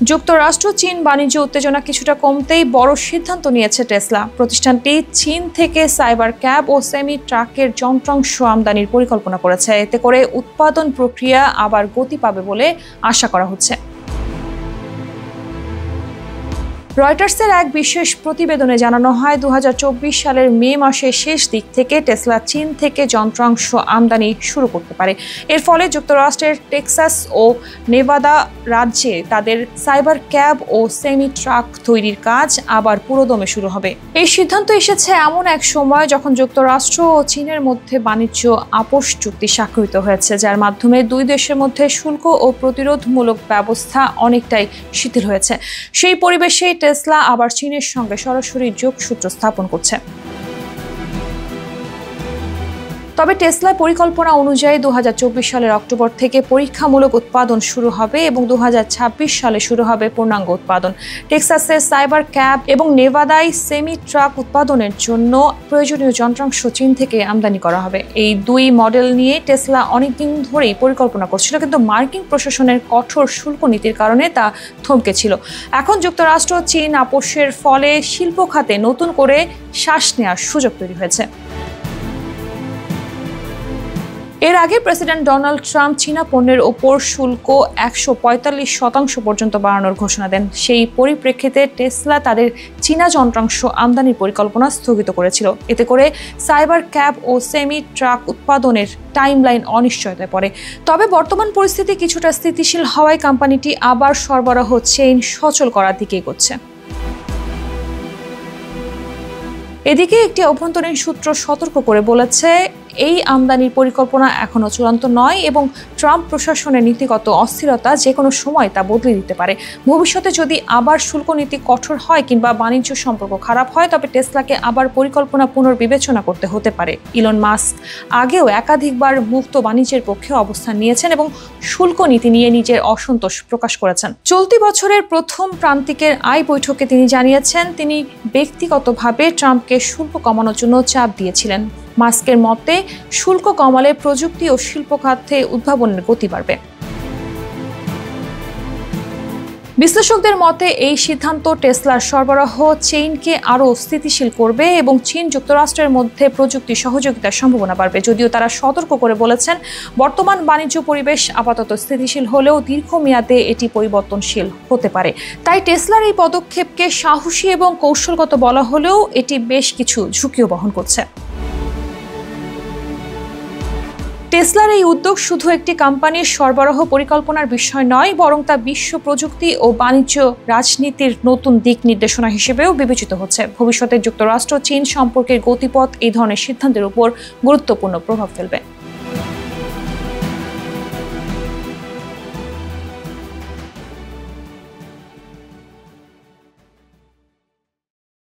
যুক্তরাষ্ট্র চীন বাণিজ্য উত্তেজনা কিছুটা কমতেই বড় সিদ্ধান্ত নিয়েছে টেসলা। প্রতিষ্ঠানটি চীন থেকে সাইবার ক্যাব ও সেমি ট্রাকের যন্ত্রাংশ আমদানির পরিকল্পনা করেছে। এতে করে উৎপাদন প্রক্রিয়া আবার গতি পাবে বলে আশা করা হচ্ছে। রয়টার্সের এক বিশেষ প্রতিবেদনে জানানো হয় 2024 সালের মে মাসের শেষ দিক থেকে টেসলা চীন থেকে যন্ত্রাংশ আমদানি শুরু করতে পারে। এর ফলে যুক্তরাষ্ট্রের টেক্সাস ও নেভাদা রাজ্যে তাদের সাইবার ক্যাব ও সেমি ট্রাক তৈরির কাজ আবার পুরোদমে শুরু হবে। এই সিদ্ধান্ত এসেছে এমন এক সময় যখন যুক্তরাষ্ট্র ও চীনের মধ্যে বাণিজ্য আপোষ চুক্তি স্বাক্ষরিত হয়েছে, যার মাধ্যমে দুই দেশের মধ্যে শুল্ক ও প্রতিরোধমূলক ব্যবস্থা অনেকটাই শিথিল হয়েছে। সেই পরিবেশে টেসলা আবার চীনের সঙ্গে সরাসরি যোগসূত্র স্থাপন করছে। তবে টেসলার পরিকল্পনা অনুযায়ী 2024 সালের অক্টোবর থেকে পরীক্ষামূলক উৎপাদন শুরু হবে এবং 2026 সালে শুরু হবে পূর্ণাঙ্গ উৎপাদন। টেক্সাসের সাইবার ক্যাব এবং নেভাদায় সেমি ট্রাক উৎপাদনের জন্য প্রয়োজনীয় যন্ত্রাংশ চীন থেকে আমদানি করা হবে। এই দুই মডেল নিয়ে টেসলা অনেকদিন ধরেই পরিকল্পনা করছিল, কিন্তু মার্কিন প্রশাসনের কঠোর শুল্ক নীতির কারণে তা থমকে ছিল। এখন যুক্তরাষ্ট্র চীন আপোষের ফলে শিল্প খাতে নতুন করে শ্বাস নেওয়ার সুযোগ তৈরি হয়েছে। এর আগে প্রেসিডেন্ট ডোনাল্ড ট্রাম্প চীনা পণ্যের ওপর শুল্ক 145% পর্যন্ত বাড়ানোর ঘোষণা দেন। সেই পরিপ্রেক্ষিতে টেসলা তাদের চীনা যন্ত্রাংশ আমদানির পরিকল্পনা স্থগিত করেছিল। এতে করে সাইবার ক্যাব ও সেমি ট্রাক উৎপাদনের টাইমলাইন অনিশ্চয়তায় পড়ে। তবে বর্তমান পরিস্থিতি কিছুটা স্থিতিশীল হওয়ায় কোম্পানিটি আবার সরবরাহ চেইন সচল করার দিকে এগোচ্ছে। এদিকে একটি অভ্যন্তরীণ সূত্র সতর্ক করে বলেছে, এই আমদানির পরিকল্পনা এখনো চূড়ান্ত নয় এবং ট্রাম্প প্রশাসনের নীতিগত অস্থিরতা যে কোনো সময় তা বদলে দিতে পারে। ভবিষ্যতে যদি আবার শুল্ক নীতি কঠোর হয় কিংবা বাণিজ্য সম্পর্ক খারাপ হয়, তবে টেসলাকে আবার পরিকল্পনা পুনর্বিবেচনা করতে হতে পারে। ইলন মাস্ক আগেও একাধিকবার মুক্ত বাণিজ্যের পক্ষে অবস্থান নিয়েছেন এবং শুল্ক নীতি নিয়ে নিজের অসন্তোষ প্রকাশ করেছেন। চলতি বছরের প্রথম প্রান্তিকের আয় বৈঠকে তিনি জানিয়েছেন, তিনি ব্যক্তিগতভাবে ট্রাম্পকে শুল্ক কমানোর জন্য চাপ দিয়েছিলেন। মাস্কের মতে, শুল্ক কমালে প্রযুক্তি ও শিল্প খাতে উদ্ভাবনের গতি বাড়বে। বিশ্লেষকদের মতে এই সিদ্ধান্ত টেসলার সরবরাহ চেইনকে আরও স্থিতিশীল করবে এবং চীন যুক্তরাষ্ট্রের মধ্যে প্রযুক্তি সহযোগিতার সম্ভাবনা বাড়বে। যদিও তারা সতর্ক করে বলেছেন, বর্তমান বাণিজ্য পরিবেশ আপাতত স্থিতিশীল হলেও দীর্ঘমেয়াদে এটি পরিবর্তনশীল হতে পারে। তাই টেসলার এই পদক্ষেপকে সাহসী এবং কৌশলগত বলা হলেও এটি বেশ কিছু ঝুঁকিও বহন করছে। টেসলার এই উদ্যোগ শুধু একটি কোম্পানির সরবরাহ পরিকল্পনার বিষয় নয়, বরং তা বিশ্ব প্রযুক্তি ও বাণিজ্য রাজনীতির নতুন দিক নির্দেশনা হিসেবেও বিবেচিত হচ্ছে। ভবিষ্যতে যুক্তরাষ্ট্র চীন সম্পর্কের গতিপথ এই ধরনের সিদ্ধান্তের উপর গুরুত্বপূর্ণ প্রভাব ফেলবে।